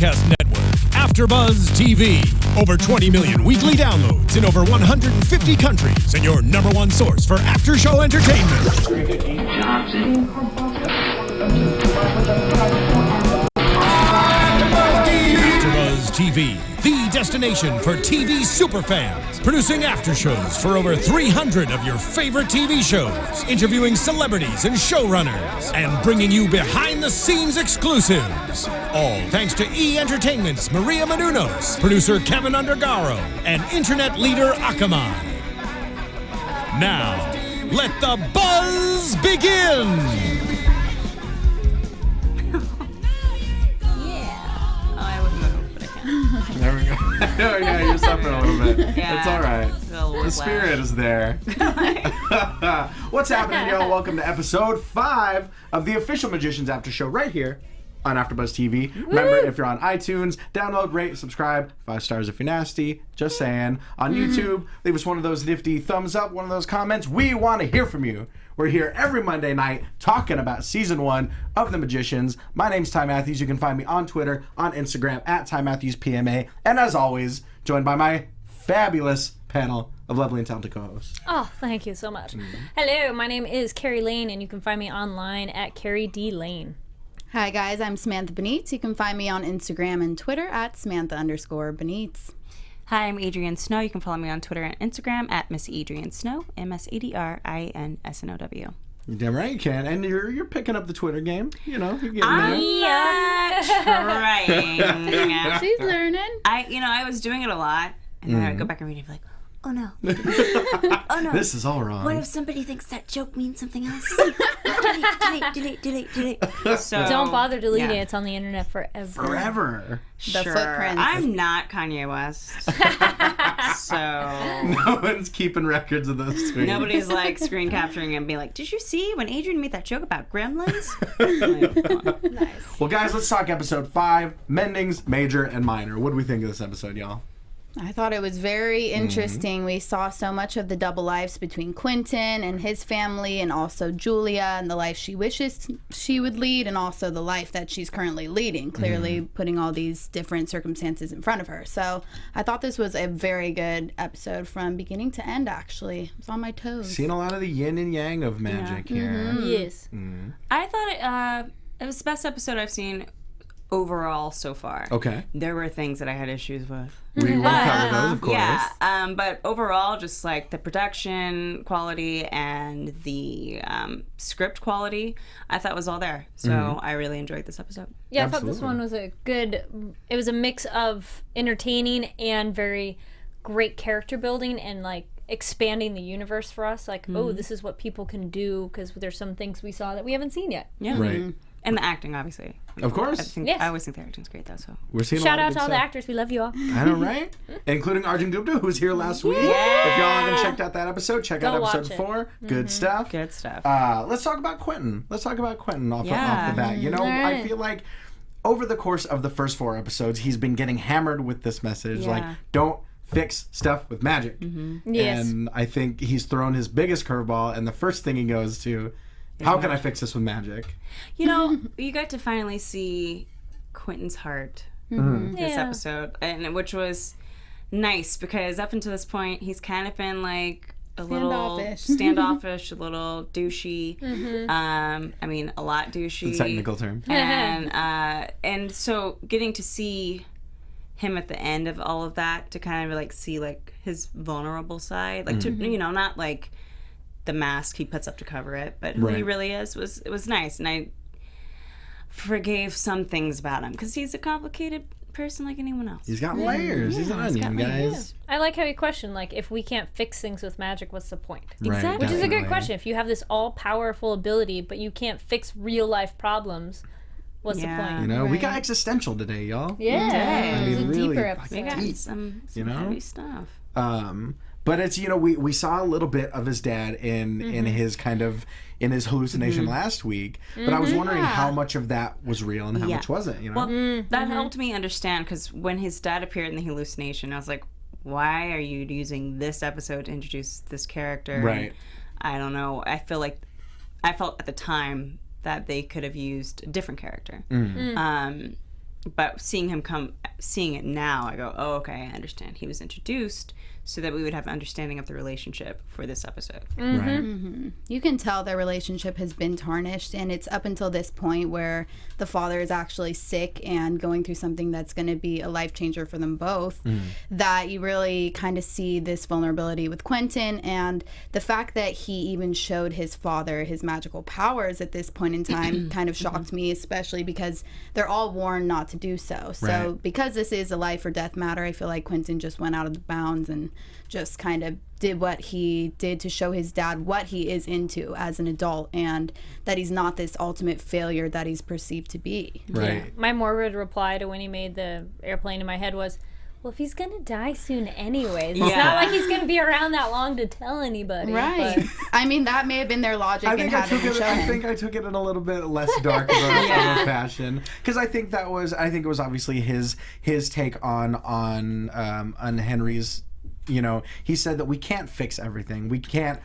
broadcast network, AFTERBUZZ TV. Over 20 million weekly downloads in over 150 countries, and your number one source for after-show entertainment. AFTERBUZZ TV, the destination for TV superfans, producing aftershows for over 300 of your favorite TV shows, interviewing celebrities and showrunners, and bringing you behind-the-scenes exclusives. All thanks to E! Entertainment's Maria Menounos, producer Kevin Undergaro, and internet leader Akamai. Now, let the buzz begin! There we go. Yeah, you're suffering a little bit. Yeah. It's all right. The spirit is there. What's happening, y'all? Welcome to episode 5 of the official Magicians After Show right here on AfterBuzz TV. Woo! Remember, if you're on iTunes, download, rate, subscribe. 5 stars if you're nasty. Just saying. On YouTube, leave us one of those nifty thumbs up, one of those comments. We want to hear from you. We're here every Monday night talking about Season 1 of The Magicians. My name's Ty Matthews. You can find me on Twitter, on Instagram, at Ty Matthews PMA. And as always, joined by my fabulous panel of lovely and talented co-hosts. Oh, thank you so much. Hello, my name is Kari Lane, and you can find me online at Kari D. Lane. Hi guys, I'm Samantha Benitz. You can find me on Instagram and Twitter at Samantha_Benitz. Hi, I'm Adrian Snow. You can follow me on Twitter and Instagram at Miss Adrian Snow, MSADRINSNOW. You're damn right you can. And you're picking up the Twitter game. You know, you're getting I'm trying. She's learning. I was doing it a lot, and then I would go back and read it and be like, oh no. Oh no. This is all wrong. What if somebody thinks that joke means something else? delete. So, Don't bother deleting it. It's on the internet forever. Forever. The footprints. I'm not Kanye West. So No one's keeping records of those tweets. nobody's like screen capturing and being like, did you see when Adrian made that joke about gremlins? Nice. Well, guys, let's talk episode 5, Mendings, Major, and Minor. What do we think of this episode, y'all? I thought it was very interesting. We saw so much of the double lives between Quentin and his family, and also Julia and the life she wishes she would lead, and also the life that she's currently leading, clearly putting all these different circumstances in front of her. So I thought this was a very good episode from beginning to end, actually. I was on my toes. Seeing a lot of the yin and yang of magic here. Yes. I thought it was the best episode I've seen overall so far. Okay. There were things that I had issues with. We will cover those, of course. Yeah, but overall, just like the production quality and the script quality, I thought was all there. So I really enjoyed this episode. Yeah, Absolutely. I thought this one was it was a mix of entertaining and very great character building and like expanding the universe for us. Like, oh, this is what people can do, because there's some things we saw that we haven't seen yet. Yeah. Right. And the acting, obviously. Of course. Yes. I always think the acting's great, though. So We're seeing Shout a lot out of to good all the stuff. actors. We love you all. I know, right? Including Arjun Gupta, who was here last week. Yeah. If y'all haven't checked out that episode, check out Go episode watch it. 4. Good stuff. good stuff. Let's talk about Quentin. Let's talk about Quentin off the bat. You know, Alright. I feel like over the course of the first 4 episodes, he's been getting hammered with this message, like, don't fix stuff with magic. Yes. And I think he's thrown his biggest curveball, and the first thing he goes to, how can I fix this with magic? You know, you got to finally see Quentin's heart this episode, and which was nice, because up until this point, he's kind of been like a little standoffish, a little douchey. I mean, a lot douchey. The technical term. And so getting to see him at the end of all of that, to kind of like see like his vulnerable side, like to, you know, not like the mask he puts up to cover it, but who he really is, it was nice. And I forgave some things about him, because he's a complicated person like anyone else. He's got layers. He's an onion, guys. I like how you question, like, if we can't fix things with magic, what's the point? Exactly. Which is a good question. If you have this all-powerful ability, but you can't fix real-life problems, what's the point? You know, we got existential today, y'all. Yeah, I mean, it was a really, deeper like, episode. We got deep, some you know? heavy stuff. But it's, you know, we saw a little bit of his dad in his kind of, in his hallucination last week, but I was wondering how much of that was real and how much wasn't, you know? Well, that helped me understand, because when his dad appeared in the hallucination, I was like, why are you using this episode to introduce this character? Right. And I don't know. I felt at the time that they could have used a different character. but seeing it now, I go, oh, okay, I understand. He was introduced so that we would have an understanding of the relationship for this episode. Right. You can tell their relationship has been tarnished, and it's up until this point where the father is actually sick and going through something that's going to be a life changer for them both, that you really kind of see this vulnerability with Quentin, and the fact that he even showed his father his magical powers at this point in time kind of shocked me, especially because they're all warned not to do so. So because this is a life or death matter, I feel like Quentin just went out of the bounds and just kind of did what he did to show his dad what he is into as an adult, and that he's not this ultimate failure that he's perceived to be. Right. Yeah. My morbid reply to when he made the airplane in my head was, well, if he's gonna die soon anyways, it's not like he's gonna be around that long to tell anybody. Right. But I mean, that may have been their logic in having to show I him. think I took it in a little bit less dark of a fashion, because I think it was obviously his take on Henry's. You know, he said that we can't fix everything. You can't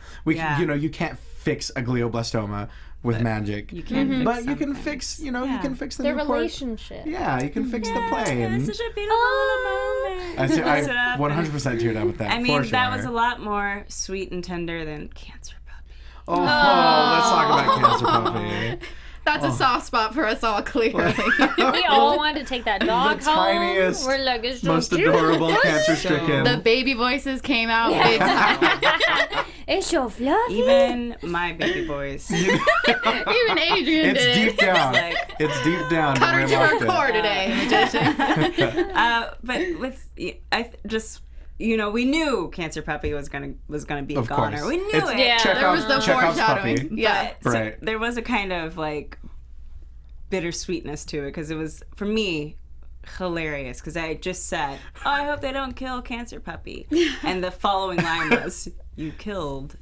fix a glioblastoma with magic. You can fix but you can something. fix, you can fix the their Newport. relationship. Yeah, you can fix the plane. It's such a beautiful moment. I 100% teared up with that. I mean, for that sure. was a lot more sweet and tender than Cancer Puppy. Oh, let's talk about Cancer Puppy. That's a soft spot for us all, clearly. We all wanted to take that dog The tiniest, home. We're like, it's so most cute. adorable cancer-stricken. The baby voices came out big time. It's so fluffy. Even my baby boys. Even Adrian It's did deep it. down. Like- It's deep down. Cut her but to we her loved it. core today, magician. But with we knew Cancer Puppy was gonna be a Of goner. course. We knew It's it. Yeah. There was the Chekhov's foreshadowing. puppy. Yeah. So Right. there was a kind of like bittersweetness to it, because it was, for me, hilarious, because I just said, oh, I hope they don't kill Cancer Puppy, and the following line was, you killed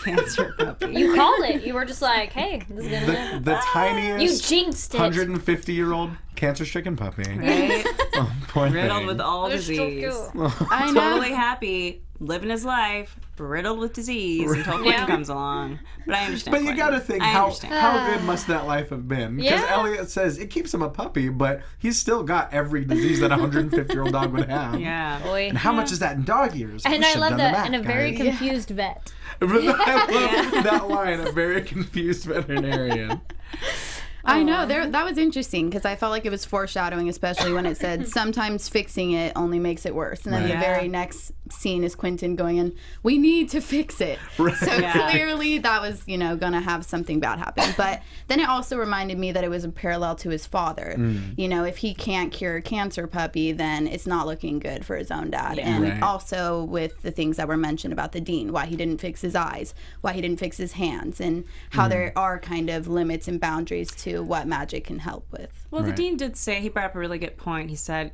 Cancer Puppy. You called it. You were just like, hey, this is gonna The tiniest You jinxed it. 150-year-old cancer-stricken puppy. Right? Oh, poor Riddled thing. with all It's so disease. cute. I know. Totally happy, living his life, riddled with disease until Quentin comes along. But I understand. But you Quentin. gotta think, I how understand. good must that life have been? Because Yeah. Eliot says it keeps him a puppy, but he's still got every disease that a 150-year-old dog would have. Yeah. Boy. And how much is that in dog years? And We I should've love done that. the math, And a very guys. confused vet. I love that line, a very confused veterinarian. I know, that was interesting because I felt like it was foreshadowing, especially when it said sometimes fixing it only makes it worse. And then Right. the very next scene is Quentin going in, we need to fix it. Right. So Yeah. clearly that was, going to have something bad happen. But then it also reminded me that it was a parallel to his father. If he can't cure Cancer Puppy, then it's not looking good for his own dad. And Right. also with the things that were mentioned about the dean, why he didn't fix his eyes, why he didn't fix his hands, and how there are kind of limits and boundaries to what magic can help with. Well, the Right. dean did say, he brought up a really good point. He said,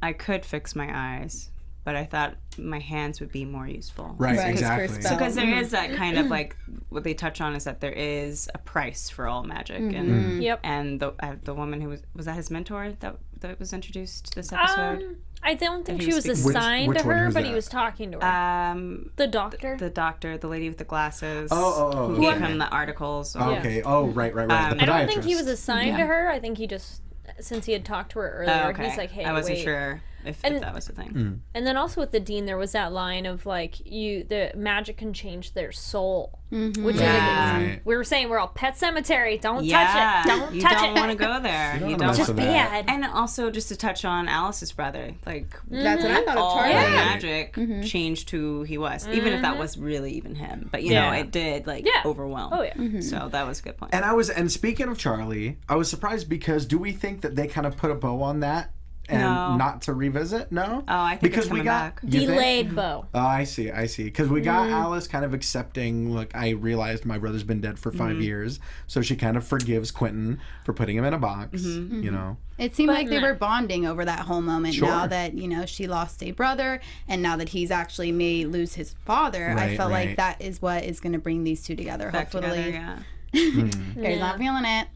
I could fix my eyes, but I thought my hands would be more useful. Right, Right. exactly. His first Because there is that kind of like, what they touch on is that there is a price for all magic. Yep. And the woman who was that his mentor that was introduced this episode? I don't think he she was was speaking- assigned Which to one? her, Who's but that? he was talking to her. The doctor. The doctor, the lady with the glasses. Oh, who gave okay. him the articles. Oh, okay. Oh, right. The I don't think he podiatrist. was assigned to her. I think he just, since he had talked to her earlier, Oh, okay. he's like, hey, I wasn't wait. sure if And- that was the thing. And then also with the dean, there was that line of like, the magic can change their soul, which is Right. like, we were saying we're all Pet Cemetery. Don't Yeah, touch it. Don't you touch don't it. want to go there. You don't You wanna don't. mess Just with that. bad. And also, just to touch on Alice's brother, like That's what I thought all of the Charlie. magic changed who he was, even if that was really even him. But you know, it did like Yeah. overwhelm. Oh, yeah. So that was a good point. And speaking of Charlie, I was surprised because do we think that they kind of put a bow on that and No. not to revisit? No. Oh, I think because it's coming we got back. you think? Delayed bow. Oh, I see. Because we got Alice kind of accepting, look, I realized my brother's been dead for 5 years. So she kind of forgives Quentin for putting him in a box, you know. It seemed like they were bonding over that whole moment. Sure. Now that, she lost a brother, and now that he's actually may lose his father, I Right, felt right. like that is what is going to bring these two together. Back Hopefully. together, yeah. Gary's not feeling it.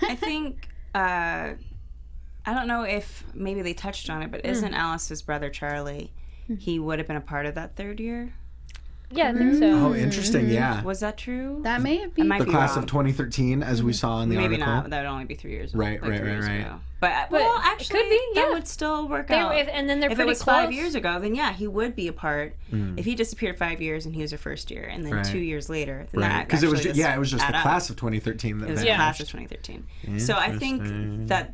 I think I don't know if maybe they touched on it, but isn't Alice's brother Charlie? He would have been a part of that third year. Yeah, I think so. Oh, interesting. Yeah. Was that true? That may be. I might The be class wrong. of 2013, as we saw in the Maybe article. not. That would only be 3 years ago. Right, like right, 3 years right. ago. But well, it actually, could be, that yeah. would still work They- out. and then they're if it pretty was 5 close. years ago, then yeah, he would be a part. If he disappeared 5 years and he was her first year, and then Right. 2 years later, then Right. that Because it was actually it was just the add up. class of 2013 that It was the vanished. class of 2013. So I think that,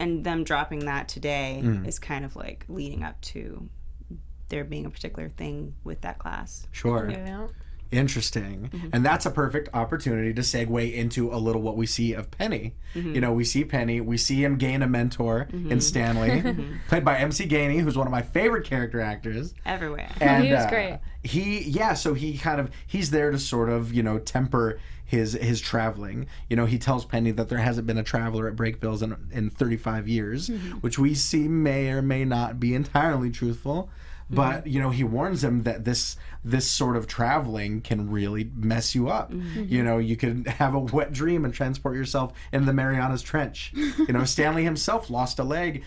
and them dropping that today is kind of like leading up to there being a particular thing with that class. Sure. Yeah. Interesting. And that's a perfect opportunity to segue into a little what we see of Penny. You know, we see Penny, we see him gain a mentor in Stanley, played by MC Gainey, who's one of my favorite character actors. Everywhere. And He was great. So he's there to sort of, you know, temper his traveling. You know, he tells Penny that there hasn't been a traveler at Breakbills in 35 years, which we see may or may not be entirely truthful. But, you know, he warns him that this sort of traveling can really mess you up. You know, you could have a wet dream and transport yourself into the Marianas Trench. You know, Stanley himself lost a leg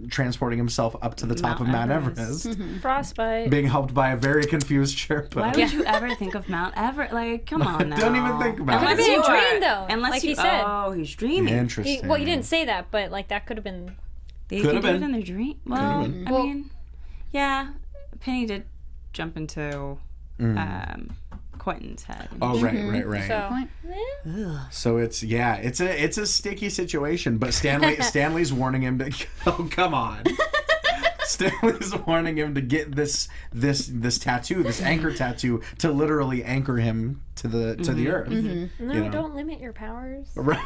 transporting himself up to the top of Mount Everest. Frostbite. Being helped by a very confused Sherpa. Why would you ever think of Mount Everest? Like, come on now. Don't even think about Could have it. been a you are- dream, though. Unless like you, he said. oh, he's dreaming. Interesting. Well, he didn't say that, but like that could have been. They Could can have do it been. in their dream. Well, I been. mean, yeah, Penny did jump into Quentin's head. Oh, right. So So it's a sticky situation, but Stanley's warning him to oh come on. Stanley's warning him to get this tattoo, this anchor tattoo, to literally anchor him to the earth. no, You know. don't limit your powers. Right?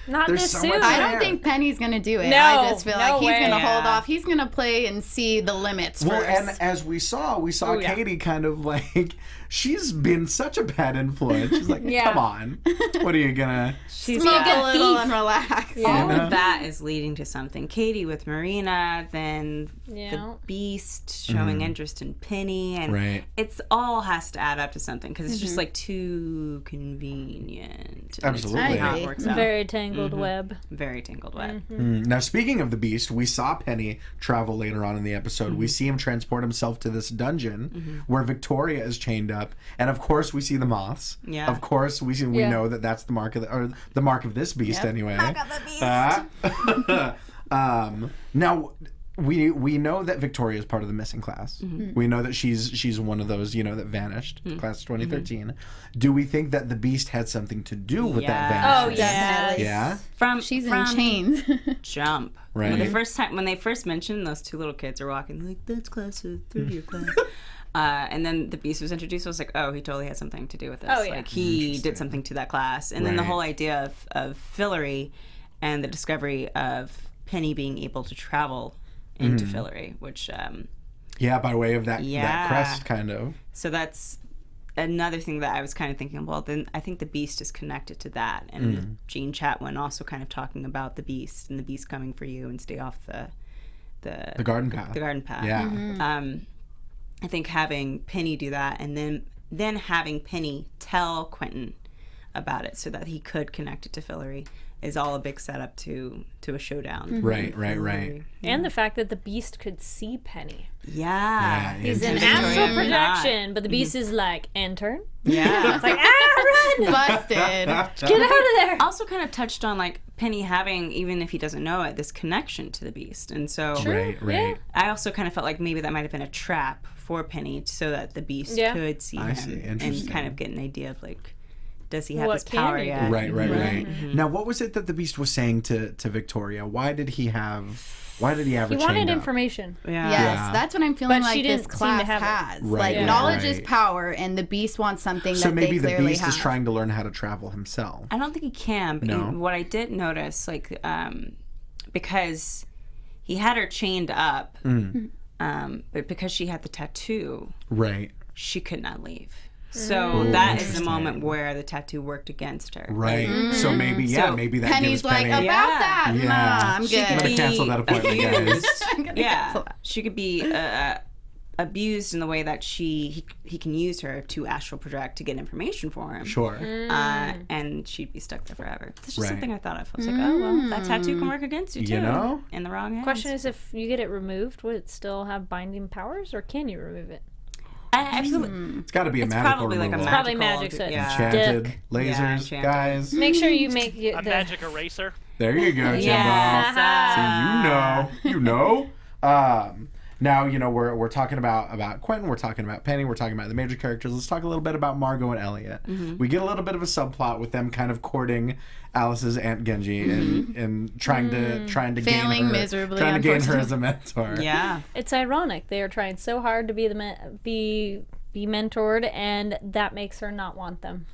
Not There's this so soon. much I there. don't think Penny's gonna do it. No, I just feel no like he's way. gonna hold Yeah. off. He's gonna play and see the limits Well, first. and as we saw yeah. Katie kind of like, she's been such a bad influence. She's like, Yeah. come on, what are you gonna? Smoke a a little thief. and relax. All Yeah. of that is leading to something. Katie with Marina, then Yeah. the Beast showing interest in Penny, and Right. it's all has to add up to something because it's just like too convenient. And Absolutely. it's how I it agree. works out. Very tangled web. Very tangled web. Now, speaking of the Beast, we saw Penny travel later on in the episode. Mm-hmm. We see him transport himself to this dungeon where Victoria is chained up, and of course we see the moths. Yeah. Of course we Yeah. know that that's the mark of the mark of this beast anyway. Mark of the beast. Now we know that Victoria is part of the missing class. We know that she's one of those, you know, that vanished, class of 2013. Do we think that the Beast had something to do with that Yeah. Oh, vanishing? Definitely. Yeah. She's from in chains. Jump. Right. When they first mentioned those two little kids are walking, like, that's class of third year class. And then the Beast was introduced. I was like, oh, he totally had something to do with this. Oh, yeah. Like, he did something to that class. And then the Right. whole idea of Fillory and the discovery of Penny being able to travel into Fillory, which, Yeah, by way of that Yeah. crest, kind of. so that's another thing that I was kind of thinking, well, then I think the Beast is connected to that. And Gene Chatwin also kind of talking about the Beast and the Beast coming for you and stay off the garden path. The garden path. Yeah. I think having Penny do that and then having Penny tell Quentin about it so that he could connect it to Fillory is all a big setup to a showdown. Right. And the fact that the Beast could see Penny. Yeah. He's an Interesting. astral Victoria projection, but the Beast is like, enter. Yeah. It's like, run! Busted. Get out of there! Also kind of touched on like Penny having, even if he doesn't know it, this connection to the Beast. And so Right. I also kind of felt like maybe that might have been a trap for Penny so that the Beast Yeah. could see I him see. and Interesting. kind of get an idea of like, does he have What this can power he do? yet? Right. Now, what was it that the Beast was saying to Victoria? Why did he have her He wanted chained up? information. Yeah. Yes, Yeah. that's what I'm feeling But she like this didn't seem to class have it. has. Right, Like, right, knowledge is right. power, and the Beast wants something So that maybe they the clearly Beast have. is trying to learn how to travel himself. I don't think he can, but No. what I did notice, like, because he had her chained up, but because she had the tattoo, Right. she could not leave. So that is the moment where the tattoo worked against her. Right. So maybe, So maybe that Penny's gives like, Penny. about that? Yeah. Nah, I'm She good. could I'm gonna be cancel that appointment, guys. abused. I'm gonna Yeah, cancel that. she could be abused in the way that he can use her to astral project to get information for him. Sure. And she'd be stuck there forever. That's just Right. something I thought of. I was like, oh well, that tattoo can work against you too. You know? In the wrong hands. Question is, if you get it removed, would it still have binding powers, or can you remove it? Absolutely. It's got to be a magical Probably like a removal. Probably magical. magic, so it's Enchanted dick. lasers, enchanted. guys. Make sure you make A magic eraser. There you go, Jimbo. Yeah. See, you know. Now, we're talking about Quentin, we're talking about Penny, we're talking about the major characters. Let's talk a little bit about Margo and Eliot. We get a little bit of a subplot with them kind of courting Alice's Aunt Genji and trying to Failing gain her, miserably, trying to gain her as a mentor. Yeah. It's ironic. They are trying so hard to be be mentored, and that makes her not want them.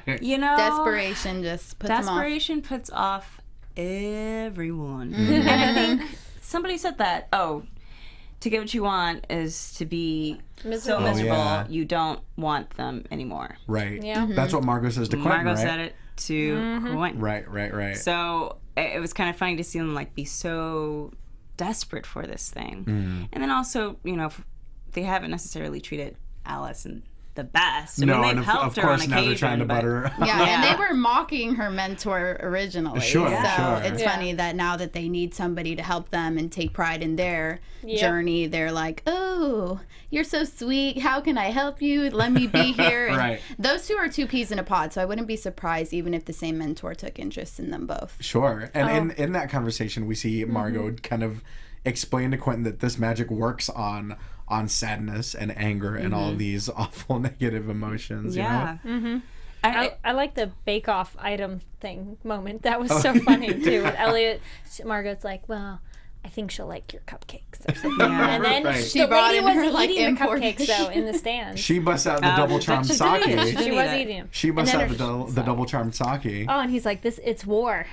Desperation just puts them off. Desperation puts off everyone. And I think somebody said that, to get what you want is to be so Miserable. miserable you don't want them anymore. Right. Yeah. That's what Margo says to Quentin, Margo right? said it to Quentin. Right. So it was kind of funny to see them like be so desperate for this thing. And then also, they haven't necessarily treated Alice and the best. I mean, they've and helped of her on course now they're trying to occasion, butter her. Yeah, and they were mocking her mentor originally. Sure, so sure. it's Yeah. funny that now that they need somebody to help them and take pride in their Yep. journey, they're like, "Oh, you're so sweet. How can I help you? Let me be here." And Right. those two are two peas in a pod, so I wouldn't be surprised even if the same mentor took interest in them both. Sure. And in that conversation, we see Margo kind of explain to Quentin that this magic works on sadness and anger and all of these awful negative emotions. Yeah. You know? I like the Bake Off item thing moment. That was so funny too. With Elliot, Margot's like, "Well, I think she'll like your cupcakes." Or something. And then Right. She the brought lady in wasn't her, like, eating the import- cupcakes though in the stand. She busts out the double charmed she did sake. eat it. She was eating them. She busts And out then the double charmed sake. Oh, and he's like, it's war.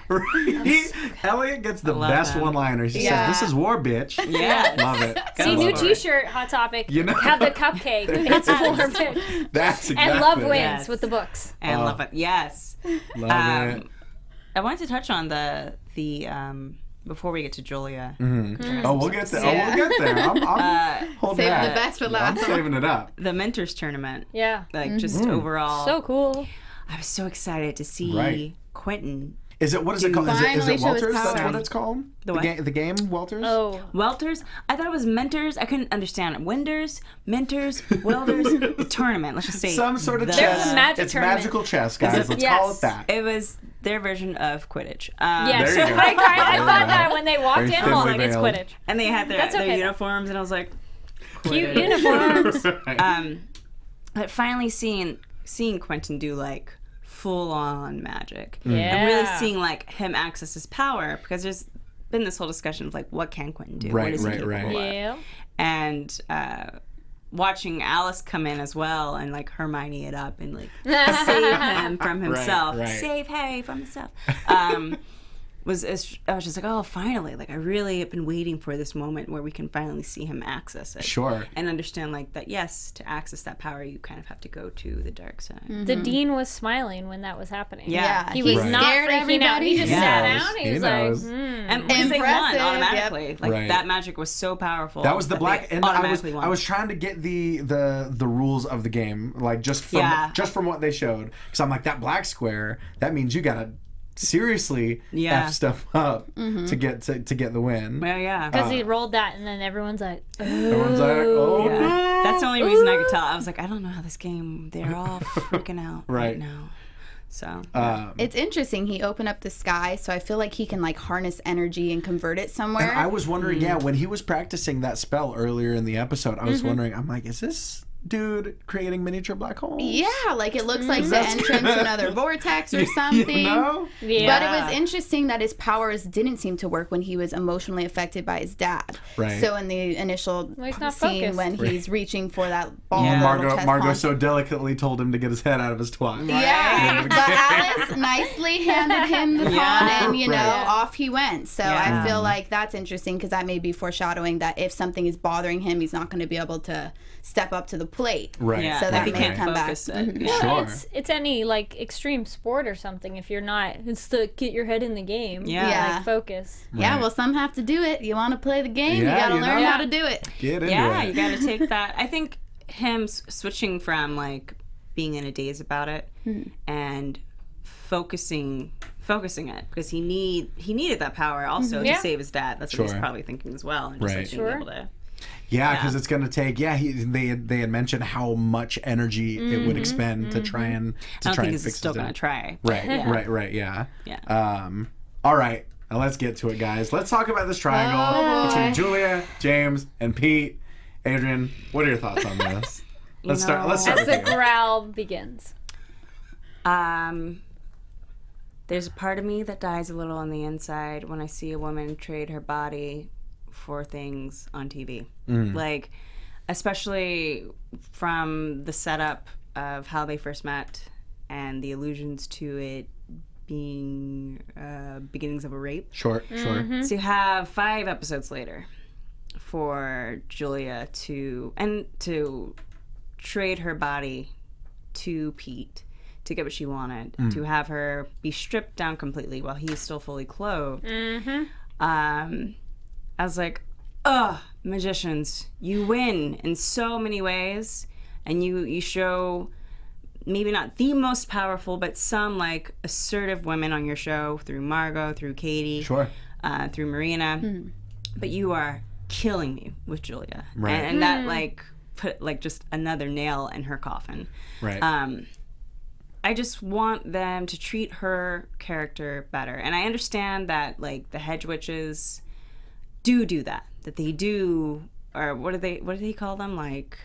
Elliot gets the love best that. one liner. She Yeah. says, "This is war, bitch." Yeah. Love it. See, Love new it. T-shirt, Hot Topic. You know- Have the cupcake. It's war, bitch. That's exactly And love it. wins Yes. with the books. And love it. Yes. Love it. I wanted to touch on the before we get to Julia. Oh, we'll get there. Yeah. Oh, we'll get there. I'm holding Saving that. the best for I'm last. saving it up. The mentors tournament. Yeah. Like just overall. So cool. I was so excited to see Right. Quentin. What is it called? Is Finally it show his Welters? That's power. what it's called? The what? The game Welters? Oh. Welters? I thought it was mentors. I couldn't understand it. Wenders, mentors, welders, tournament. Let's just say Some sort of the- chess. There's a magic it's tournament. magical chess, guys. Let's Yes. call it that. It was their version of Quidditch. Yeah, There so you go. I There you thought go. that when they walked Very in, I was thinly like, it's veiled. Quidditch. And they had That's their okay, though. uniforms, and I was like, Cute Quidditch. uniforms. Right. But finally seeing Quentin do like full on magic. Yeah. And really seeing like him access his power, because there's been this whole discussion of like, what can Quentin do? Right, what is he right, capable right. of? Yeah. And watching Alice come in as well and like Hermione it up and like save him from himself. right. Save Harry from himself. I was just like, oh, finally! Like I really have been waiting for this moment where we can finally see him access it. Sure. And understand like that. Yes, to access that power, you kind of have to go to the dark side. The dean was smiling when that was happening. Yeah. He was Right. not Scared freaking out. He everybody. just He sat knows. down. He He was knows. like, And because they won Impressive, automatically, yep. like Right. that magic was so powerful. That was the that black, they and automatically won. I was trying to get the rules of the game, like just from what they showed, because I'm like, that black square, that means you gotta seriously Yeah. f stuff up to get the win. Well, yeah. because he rolled that, and then everyone's like, Everyone's like, oh Yeah. no. That's the only reason I could tell. I was like, I don't know how this game. They're all freaking out Right. right now. So It's interesting. He opened up the sky, so I feel like he can like harness energy and convert it somewhere. And I was wondering, when he was practicing that spell earlier in the episode, I was wondering, I'm like, is this dude creating miniature black holes? Yeah, like it looks like the entrance to another vortex or something. You know? yeah. But it was interesting that his powers didn't seem to work when he was emotionally affected by his dad. Right. So in the initial he's not scene focused. when he's reaching for that ball, Yeah. the little chest Margo palm. so delicately told him to get his head out of his twat. Yeah, but Alice nicely handed him the pawn, and you know, Right. off he went. So Yeah. I feel like that's interesting because that may be foreshadowing that if something is bothering him, he's not going to be able to step up to the plate. Right. yeah, So that if he may can't come back. focus it. Well, Sure. it's any like extreme sport or something. If you're not, it's to get your head in the game. Yeah. Yeah. Like focus. Yeah, Right. well, some have to do it. You want to play the game, Yeah, you got to you learn know. how to do it. Get into Yeah, it. you got to take that. I think him switching from like being in a daze about it and focusing it because he needed that power also Yeah. to save his dad. That's what Sure. he's probably thinking as well. And just Right. like being Sure. able to Yeah, because it's going to take. Yeah, they had mentioned how much energy it would expend to try and I don't think fix he's still going to try. Right. Yeah. Yeah. All right. Now let's get to it, guys. Let's talk about this triangle between Julia, James, and Pete. Adrian, what are your thoughts on this? Let's start As with the you. growl begins. There's a part of me that dies a little on the inside when I see a woman trade her body for things on TV. Like, especially from the setup of how they first met and the allusions to it being beginnings of a rape. Sure. To have 5 episodes later for Julia to trade her body to Pete to get what she wanted, to have her be stripped down completely while he's still fully clothed. I was like, ugh, magicians, you win in so many ways, and you show maybe not the most powerful, but some like assertive women on your show through Margo, through Katie, through Marina, but you are killing me with Julia, and that like put like just another nail in her coffin. I just want them to treat her character better, and I understand that like the hedge witches do that they do, or what do they call them, like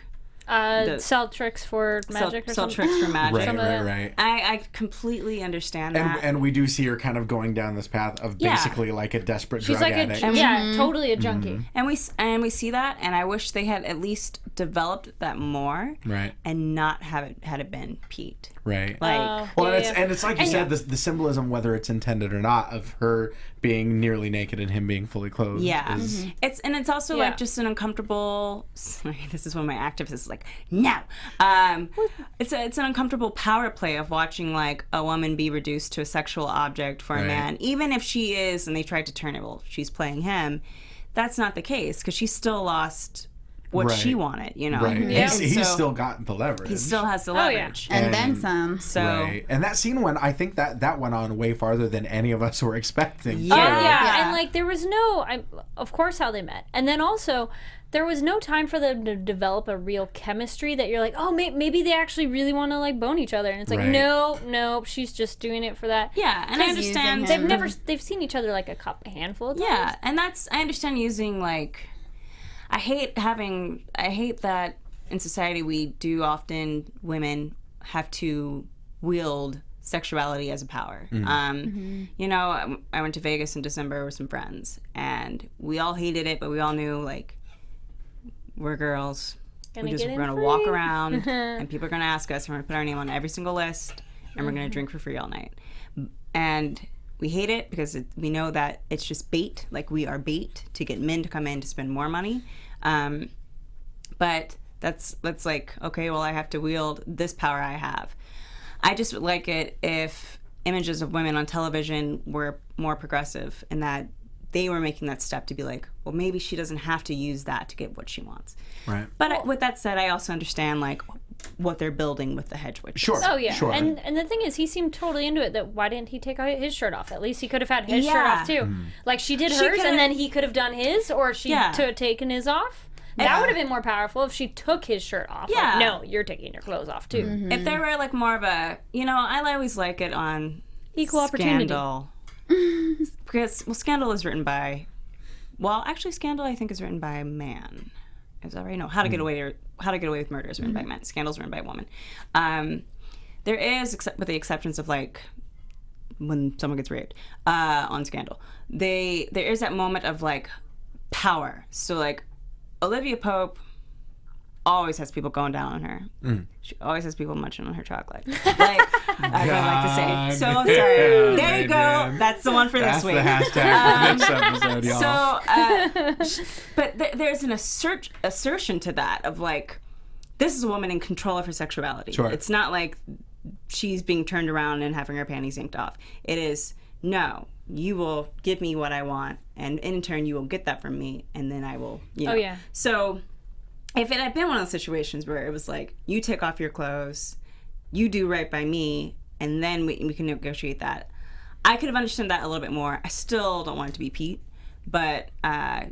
Sell tricks for magic or sell something. tricks for magic. Right. I completely understand that. And we do see her kind of going down this path of basically like a desperate She's drug like addict. totally a junkie. And we see that, and I wish they had at least developed that more, and not have it had it been Pete. Right. Like, and it's like you said, the symbolism, whether it's intended or not, of her being nearly naked and him being fully clothed. Yeah. It's also like just an uncomfortable. Sorry, this is when my activist is like, no. It's an uncomfortable power play of watching like a woman be reduced to a sexual object for a man, even if she is, and they tried to turn it. Well, she's playing him. That's not the case, because she still lost what she wanted, you know. He's still got the leverage. He still has the leverage. And then some. So and that scene I think that went on way farther than any of us were expecting. And like there was of course how they met, and then also there was no time for them to develop a real chemistry that you're like, oh, maybe they actually really want to like bone each other, and it's like, no, she's just doing it for that. Yeah, and I understand they've seen each other like a handful of times. Yeah, and I understand using like. I hate that in society we do often, women have to wield sexuality as a power. You know, I went to Vegas in December with some friends, and we all hated it, but we all knew like we're girls. We're gonna walk around, and people are gonna ask us, and we're gonna put our name on every single list, and we're gonna drink for free all night. And we hate it because we know that it's just bait. Like, we are bait to get men to come in to spend more money. But that's like, okay, well, I have to wield this power I have. I just would like it if images of women on television were more progressive, in that they were making that step to be like, well, maybe she doesn't have to use that to get what she wants. Right. But with that said, I also understand like what they're building with the hedge witches. Sure. Oh yeah. Sure. And the thing is, he seemed totally into it. That why didn't he take his shirt off? At least he could have had his shirt off too. Like she did hers, and then he could have done his, or she taken his off. That would have been more powerful if she took his shirt off. Yeah. Like, no, you're taking your clothes off too. If there were like more of a, I always like it on Equal Scandal. Because Scandal is written by, Scandal I think is written by a man. Is that right? No, How to Get Away with Murder is written by a man. Scandal's written by a woman. There is, with the exceptions of like when someone gets raped on Scandal, there is that moment of like power. So like Olivia Pope always has people going down on her. She always has people munching on her chocolate. Like, as I like to say. So sorry. There you go. That's the one for this week. That's the hashtag for this episode, y'all. So, but there's an assertion to that of like, this is a woman in control of her sexuality. Sure. It's not like she's being turned around and having her panties yanked off. It is, no, you will give me what I want, and in turn you will get that from me, and then I will, Oh yeah. So if it had been one of those situations where it was like, you take off your clothes, you do right by me, and then we can negotiate that, I could have understood that a little bit more. I still don't want it to be Pete, but I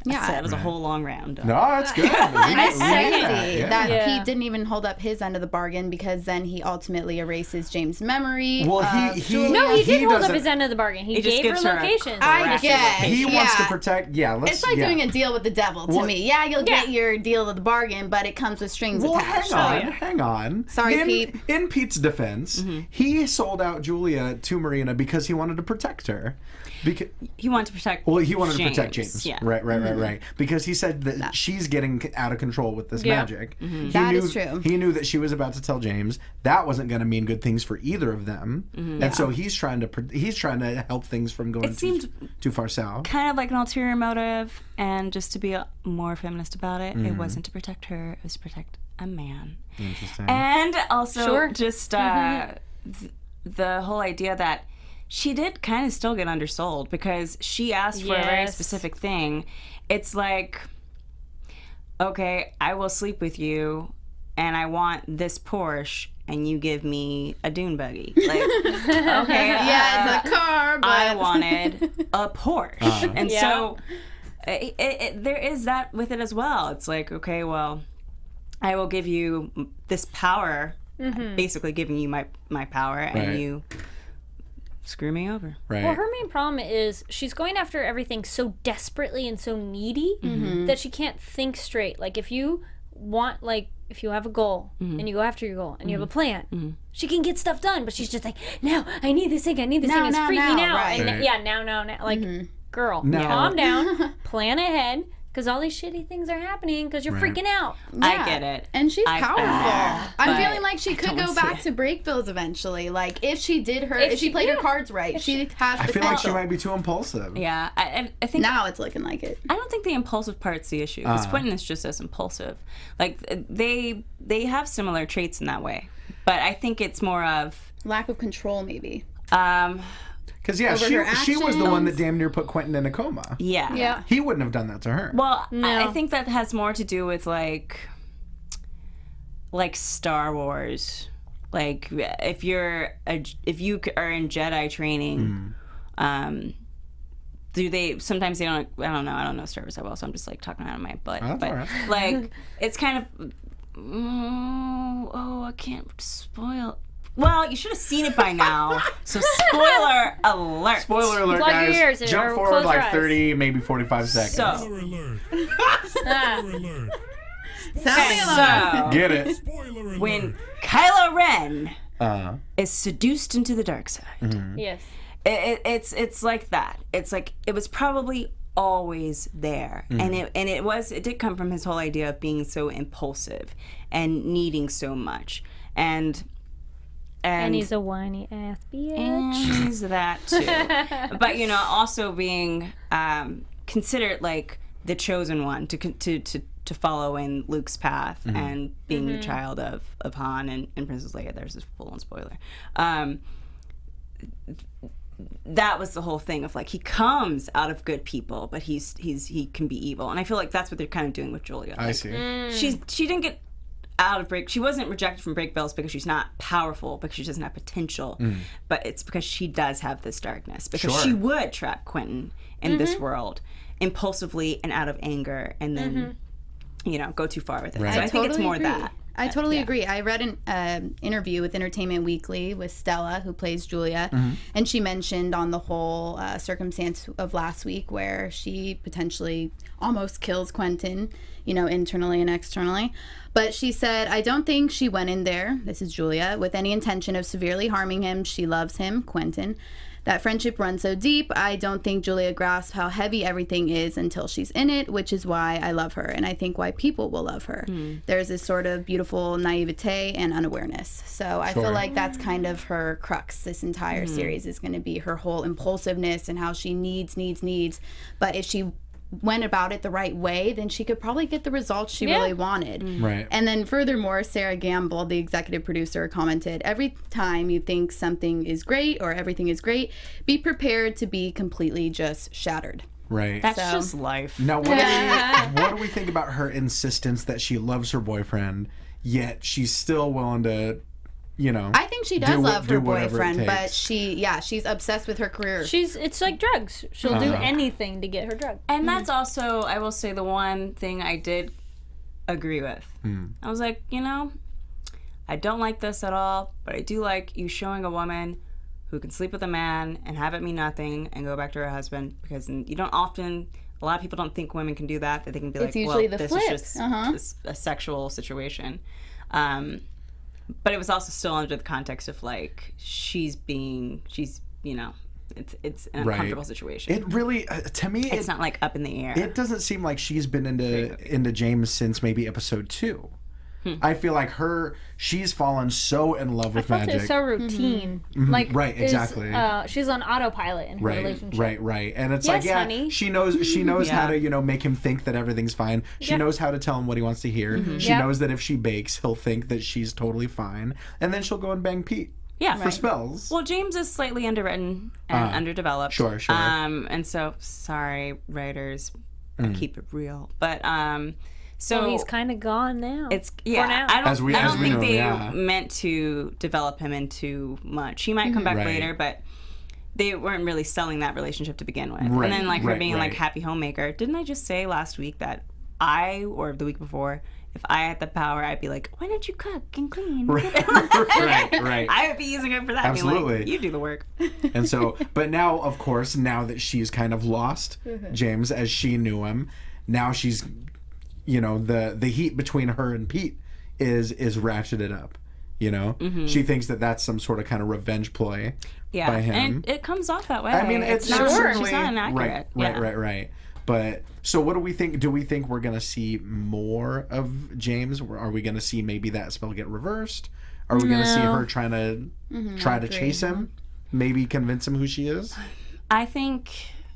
It was a whole long round. No, that's good. And it's second crazy Yeah. that Yeah. he didn't even hold up his end of the bargain because then he ultimately erases James' memory. Well, of he Julia. No, he did hold up doesn't- his end of the bargain. He just gave her gives her a locations. I guess. He wants to Yeah. protect. It's like doing a deal with the devil to Well- me. Yeah, you'll get your deal of the bargain, but it comes with strings Well, attached. hang on. Sorry, Pete. In Pete's defense, he sold out Julia to Marina because he wanted to protect her. Because He wanted to protect. Well, he wanted to protect James. Yeah. Right. Because he said that she's getting out of control with this magic. That is true. He knew that she was about to tell James that wasn't going to mean good things for either of them, and so he's trying to help things from going too far south. Kind of like an ulterior motive, and just to be more feminist about it, it wasn't to protect her; it was to protect a man. Interesting. And also, Sure. just the whole idea that she did kind of still get undersold because she asked for a very Yes. specific thing. It's like, okay, I will sleep with you, and I want this Porsche, and you give me a dune buggy. Like, okay, Yeah, it's a car, but I wanted a Porsche. And Yeah. so there is that with it as well. It's like, okay, well, I will give you this power, basically giving you my power, Right. and you screw me over. Right. Well, her main problem is she's going after everything so desperately and so needy that she can't think straight. Like, if you want, like, if you have a goal and you go after your goal and you have a plan, she can get stuff done, but she's just like, no, I need this thing, It's Now, freaking now, out. right. And Right. yeah, now. Like, girl, Now. calm down, plan ahead, because all these shitty things are happening because you're freaking out. I get it. And she's I- powerful. I'm but feeling like she could don't go see back it. to Breakbills eventually. Like, if she did if she played her cards right, she has I potential. feel like she might be too impulsive. Yeah, I think Now it's looking like it. I don't think the impulsive part's the issue. Because Quentin is just as impulsive. Like, they have similar traits in that way. But I think it's more of, Lack of control, maybe. Because Over her she was the one that actions. damn near put Quentin in a coma. yeah. Yeah. He wouldn't have done that to her. Well, No. I think that has more to do with like Star Wars. Like, if you are in Jedi training, do they sometimes they don't? I don't know Star Wars that well, so I'm just like talking out of my butt. That's but all right. like, it's kind of I can't spoil. Well, you should have seen it by now. So spoiler alert. Spoiler alert, Plug your guys. ears and Jump or forward close your like eyes. 30, maybe 45 seconds. So, Spoiler alert. Ah. Spoiler alert. Sound me alarm. so Get it? Spoiler alert. when Kylo Ren is seduced into the dark side, Yes. it's like that. It's like it was probably always there, and it did come from his whole idea of being so impulsive and needing so much, and he's a whiny ass bitch. and he's that too. But also being considered like the chosen one to follow in Luke's path and being the child of Han and Princess Leia. There's this full-on spoiler. That was the whole thing of like he comes out of good people, but he can be evil, and I feel like that's what they're kind of doing with Julia. I Like, see. she didn't get out of she wasn't rejected from Breakbills because she's not powerful, because she doesn't have potential, but it's because she does have this darkness, because Sure. she would trap Quentin in this world impulsively and out of anger, and then go too far with it. Right. So I think it's totally more agree. that. I totally agree. I read an interview with Entertainment Weekly with Stella, who plays Julia, and she mentioned on the whole circumstance of last week where she potentially almost kills Quentin, internally and externally. But she said, I don't think she went in there, this is Julia, with any intention of severely harming him. She loves him, Quentin. That friendship runs so deep, I don't think Julia grasps how heavy everything is until she's in it, which is why I love her, and I think why people will love her. There's this sort of beautiful naivete and unawareness. So I feel like that's kind of her crux. This entire series is going to be her whole impulsiveness and how she needs. But if she went about it the right way, then she could probably get the results she really wanted. Right. And then furthermore, Sera Gamble, the executive producer, commented, every time you think something is great or everything is great, be prepared to be completely just shattered. Right. That's So- just life. Now, what do we think about her insistence that she loves her boyfriend, yet she's still willing to I think she does love her whatever it boyfriend, but takes. she's obsessed with her career. It's like drugs. She'll do anything to get her drug. And that's also, I will say, the one thing I did agree with. I was like, I don't like this at all, but I do like you showing a woman who can sleep with a man and have it mean nothing and go back to her husband, because you don't often, a lot of people don't think women can do that they can be It's like, usually well, the this flip. is just a sexual situation. But it was also still under the context of like she's it's an uncomfortable situation. It really, to me, it's not like up in the air. It doesn't seem like she's been into James since maybe episode 2. I feel like she's fallen so in love with I felt magic. it's so routine. Like Right, exactly. She's on autopilot in her relationship. Right. And it's Yes, like, honey. she knows how to, make him think that everything's fine. She knows how to tell him what he wants to hear. She knows that if she bakes, he'll think that she's totally fine. And then she'll go and bang Pete. Yeah, for spells. Well, James is slightly underwritten and underdeveloped. Sure. And so, sorry, writers, I keep it real. But so well, he's kind of gone now. It's For now. I don't think know, they meant to develop him into much. He might come back later, but they weren't really selling that relationship to begin with. Right, And then like her being right. like happy homemaker. Didn't I just say last week that or the week before, if I had the power, I'd be like, why don't you cook and clean? Right. I would be using it for that. Absolutely. Being like, you do the work. And so, but now, of course, now that she's kind of lost James as she knew him, now she's, the heat between her and Pete is ratcheted up. She thinks that that's some sort of kind of revenge ploy by him. And it comes off that way. I mean, it's not, certainly she's not inaccurate. Right. But so, what do we think? Do we think we're gonna see more of James? Are we gonna see maybe that spell get reversed? Are we gonna see her trying to chase him? Maybe convince him who she is? I think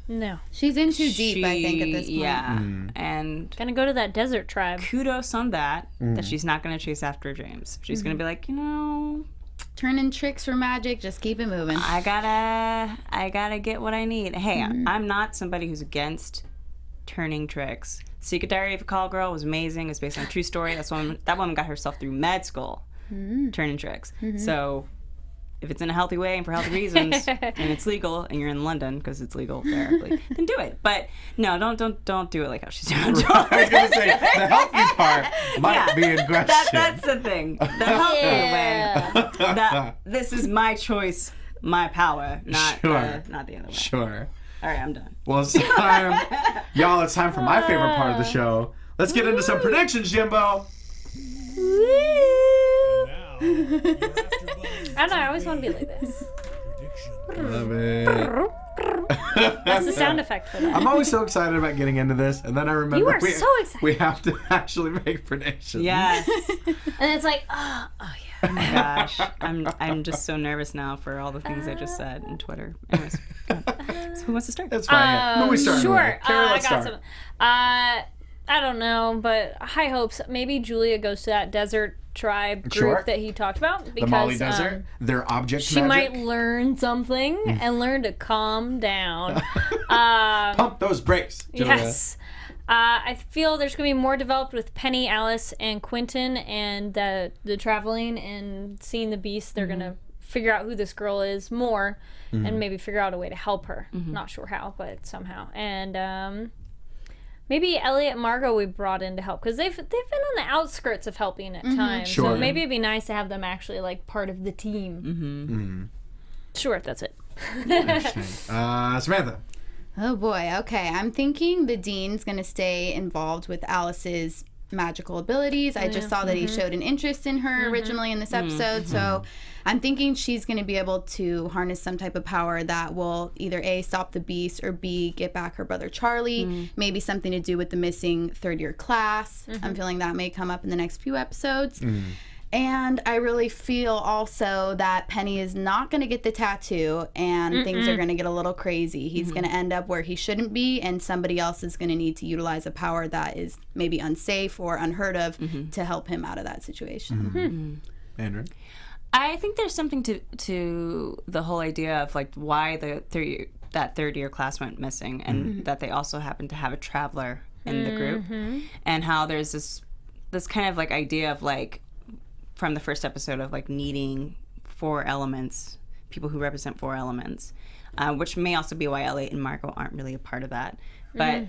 No. She's in too deep, I think, at this point. Yeah. And Gonna go to that desert tribe. kudos on that she's not going to chase after James. She's going to be like, Turning tricks for magic, just keep it moving. I gotta get what I need. Hey, I'm not somebody who's against turning tricks. Secret Diary of a Call Girl was amazing. It's based on a true story. That woman got herself through med school turning tricks. So if it's in a healthy way and for healthy reasons, and it's legal, and you're in London because it's legal there, then do it. But no, don't do it like how she's doing. I was gonna say the healthy part might be in question. That's the thing. The healthy way. This is my choice, my power, not the other way. Sure. All right, I'm done. Well, it's time, y'all. It's time for my favorite part of the show. Let's get into some predictions, Jimbo. I don't know, I always want to be like this. Love it. That's the sound effect for that. I'm always so excited about getting into this, and then I remember You are so excited. we have to actually make predictions. Yes. And it's like, oh yeah. Oh my gosh, I'm just so nervous now for all the things I just said on Twitter. Anyways, so who wants to start? That's fine. Who are we starting Sure. with? Kari, I let's got start. some. I don't know, but high hopes. Maybe Julia goes to that desert tribe group Sure. that he talked about because The Mali Desert. Their object she magic. might learn something and learn to calm down. Pump those brakes, Julia. Yes. I feel there's going to be more developed with Penny, Alice, and Quinton, and the traveling and seeing the beast. They're going to figure out who this girl is more, and maybe figure out a way to help her. Not sure how, but somehow. And maybe Elliot and Margo we brought in to help, because they've been on the outskirts of helping at times. Sure. So maybe it'd be nice to have them actually like part of the team. Sure, that's it. Interesting. Samantha. Oh boy, okay. I'm thinking the dean's gonna stay involved with Alice's magical abilities. I just saw that he showed an interest in her originally in this episode, so I'm thinking she's gonna be able to harness some type of power that will either A, stop the beast, or B, get back her brother Charlie. Maybe something to do with the missing third-year class. I'm feeling that may come up in the next few episodes. And I really feel also that Penny is not going to get the tattoo, and things are going to get a little crazy. He's going to end up where he shouldn't be, and somebody else is going to need to utilize a power that is maybe unsafe or unheard of to help him out of that situation. Andrew. I think there's something to the whole idea of like why that third year class went missing, and that they also happen to have a traveler in the group, and how there's this kind of like idea of like from the first episode of like needing 4 elements, people who represent 4 elements, which may also be why Elliot and Margo aren't really a part of that. But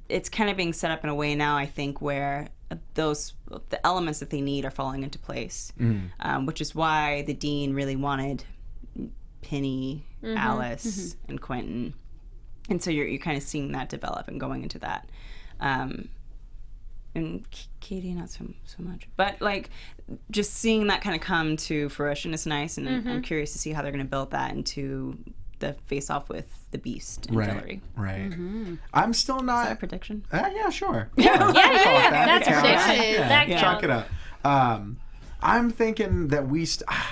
it's kind of being set up in a way now, I think, where the elements that they need are falling into place, which is why the Dean really wanted Penny, Alice, and Quentin. And so you're kind of seeing that develop and going into that. And Katie, not so much. But, like, just seeing that kind of come to fruition is nice, and I'm curious to see how they're going to build that into the face-off with the Beast and Hillary. Right. I'm still not... Is that a prediction? Yeah, sure. Yeah. That's a prediction. That Chalk counts. it up. I'm thinking that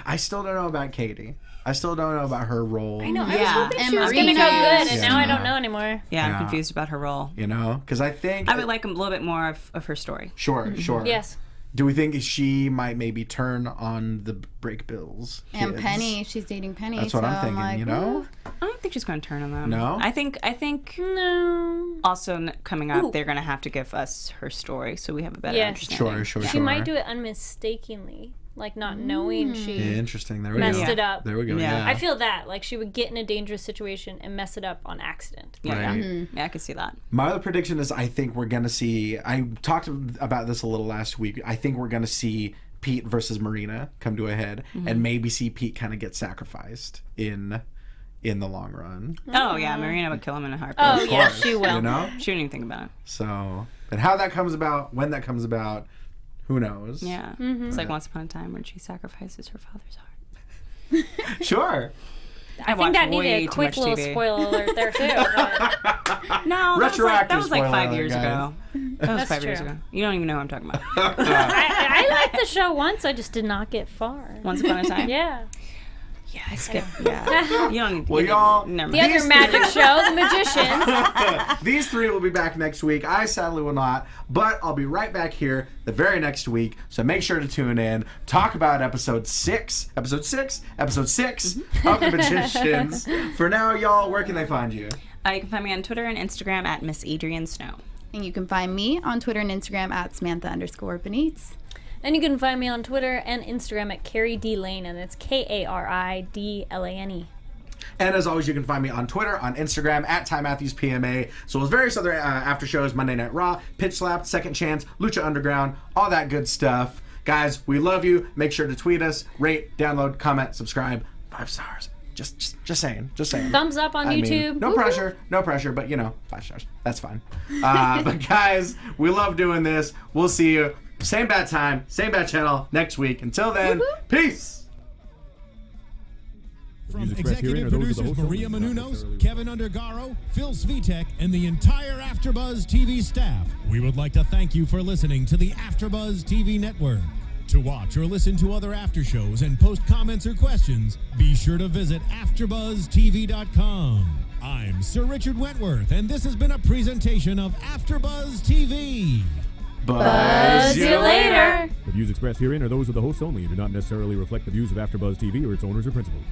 I still don't know about Katie. I still don't know about her role. I know. I was Yeah. hoping And she was going to go Marina's. good, and now I don't know anymore. Yeah, Yeah. I'm confused about her role. You know? Because I think... I would like a little bit more of her story. Sure. Yes. Do we think she might maybe turn on the Break Bills kids? And Penny, she's dating Penny. That's what so I'm thinking, like, you know? I don't think she's going to turn on them. No? I think No. also coming up, they're going to have to give us her story so we have a better Yes. understanding. Sure. She might do it unmistakably, like not knowing she Interesting. There we messed go. it up. There we go. Yeah. Yeah. I feel that, like she would get in a dangerous situation and mess it up on accident. Yeah, Right. yeah, I could see that. My other prediction is I think we're going to see... I talked about this a little last week. I think we're going to see Pete versus Marina come to a head and maybe see Pete kind of get sacrificed in the long run. Oh, yeah, Marina would kill him in a heartbeat. Oh, yeah, course, she will. You know? She wouldn't even think about it. So, and how that comes about, when that comes about, who knows? Yeah. It's like Once Upon a Time when she sacrifices her father's heart. Sure. I I think that needed way a too quick much little TV. spoiler alert there too. But No, Retroactive that was like 5 spoiler, years guys. ago. That was That's 5 years true. ago. You don't even know what I'm talking about. I liked the show once. I just did not get far. Once Upon a Time? Yeah. Yeah, I skipped. Yeah. You don't need Well, y'all- Never The mind. other magic show, The Magicians. These 3 will be back next week. I sadly will not, but I'll be right back here the very next week. So make sure to tune in. Talk about episode 6 of The Magicians. For now, y'all, where can they find you? You can find me on Twitter and Instagram at Miss Adrian Snow. And you can find me on Twitter and Instagram at Samantha_Benitz. And you can find me on Twitter and Instagram at Kari D Lane, and it's KARIDLANE. And as always, you can find me on Twitter, on Instagram, at Ty Matthews PMA, as well as various other after shows, Monday Night Raw, Pitch Slap, Second Chance, Lucha Underground, all that good stuff. Guys, we love you. Make sure to tweet us, rate, download, comment, subscribe. 5 stars. Just saying. Thumbs up on YouTube. No pressure, but 5 stars. That's fine. But guys, we love doing this. We'll see you same bad time, same bad channel next week. Until then, peace. From executive producers Maria Menounos, Kevin Undergaro, Phil Svitek, and the entire AfterBuzz TV staff, we would like to thank you for listening to the AfterBuzz TV network. To watch or listen to other after shows and post comments or questions, be sure to visit AfterBuzzTV.com. I'm Sir Richard Wentworth, and this has been a presentation of AfterBuzz TV. Buzz See you later. The views expressed herein are those of the hosts only and do not necessarily reflect the views of AfterBuzz TV or its owners or principals.